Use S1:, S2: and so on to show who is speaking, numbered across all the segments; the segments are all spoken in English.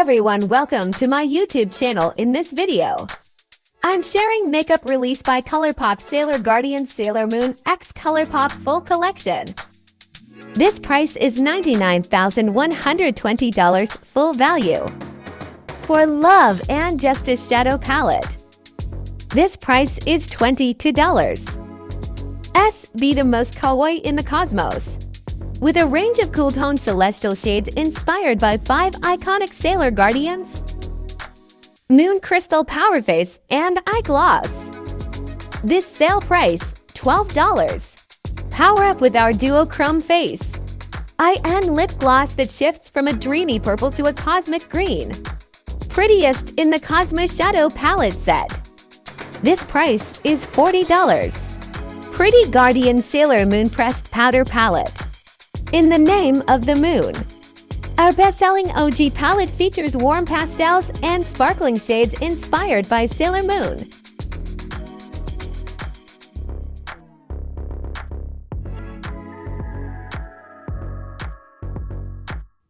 S1: everyone, welcome to my YouTube channel. In this video, I'm sharing makeup released by Colourpop Sailor Guardian Sailoroon X Colourpop Full Collection. This price is $99,120 full value. For Love and Justice Shadow Palette, this price is $22. Be the most kawaii in the cosmos. With a range of cool tone celestial shades inspired by 5 iconic Sailor Guardians, Moon Crystal Power Face and Eye Gloss. This sale price, $12. Power up with our duochrome face, eye and lip gloss that shifts from a dreamy purple to a cosmic green. Prettiest in the Cosmos Shadow Palette set. This price is $40. Pretty Guardian Sailor Moon Pressed Powder Palette. In the name of the moon. Our best-selling OG palette features warm pastels and sparkling shades inspired by Sailor Moon.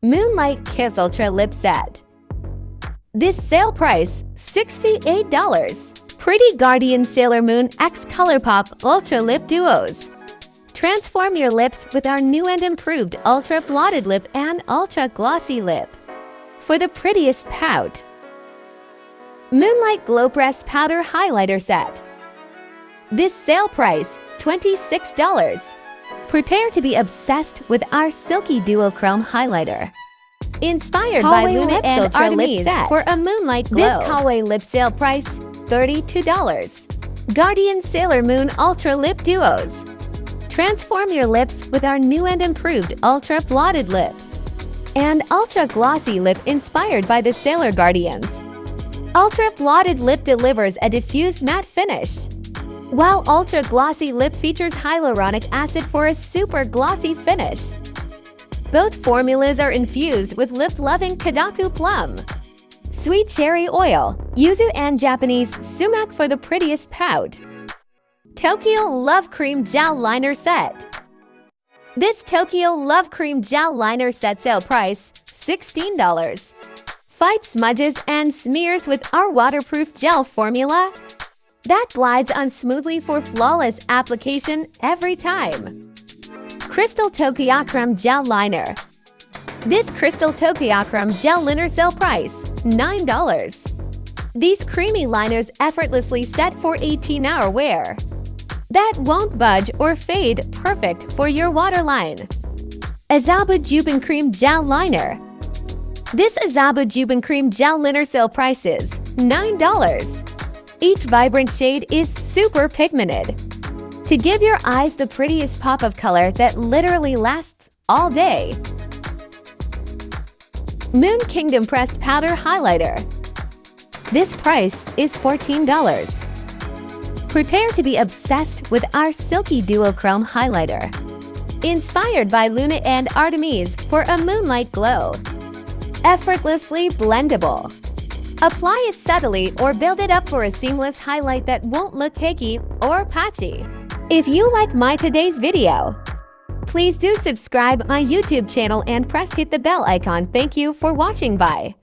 S1: Moonlight Kiss Ultra Lip Set. This sale price, $68. Pretty Guardian Sailor Moon X Colourpop Ultra Lip Duos. Transform your lips with our new and improved Ultra Blotted Lip and Ultra Glossy Lip. For the prettiest pout, Moonlight Glow Press Powder Highlighter Set. This sale price, $26. Prepare to be obsessed with our silky duochrome highlighter. Inspired by Luna and Ultra Lip Set for a moonlight glow. This kawaii lip sale price, $32. Guardian Sailor Moon Ultra Lip Duos. Transform your lips with our new and improved Ultra Blotted Lip and Ultra Glossy Lip inspired by the Sailor Guardians. Ultra Blotted Lip delivers a diffused matte finish, while Ultra Glossy Lip features hyaluronic acid for a super glossy finish. Both formulas are infused with lip-loving Kadaku Plum, Sweet Cherry Oil, Yuzu and Japanese Sumac for the prettiest pout. Tokyo Love Creme Gel Liner Set. This Tokyo Love Creme Gel Liner Set sale price, $16. Fight smudges and smears with our waterproof gel formula that glides on smoothly for flawless application every time. Crystal Tokyo Gel Liner. This Crystal Tokyo Gel Liner sale price, $9. These creamy liners effortlessly set for 18-hour wear that won't budge or fade, perfect for your waterline. Azabu Jubin Cream Gel Liner. This Azabu Jubin Cream Gel Liner sale price is $9. Each vibrant shade is super pigmented to give your eyes the prettiest pop of color that literally lasts all day. Moon Kingdom Pressed Powder Highlighter. This price is $14. Prepare to be obsessed with our silky duochrome highlighter. Inspired by Luna and Artemis for a moonlight glow. Effortlessly blendable. Apply it subtly or build it up for a seamless highlight that won't look cakey or patchy. If you like my today's video, please do subscribe my YouTube channel and hit the bell icon. Thank you for watching. Bye.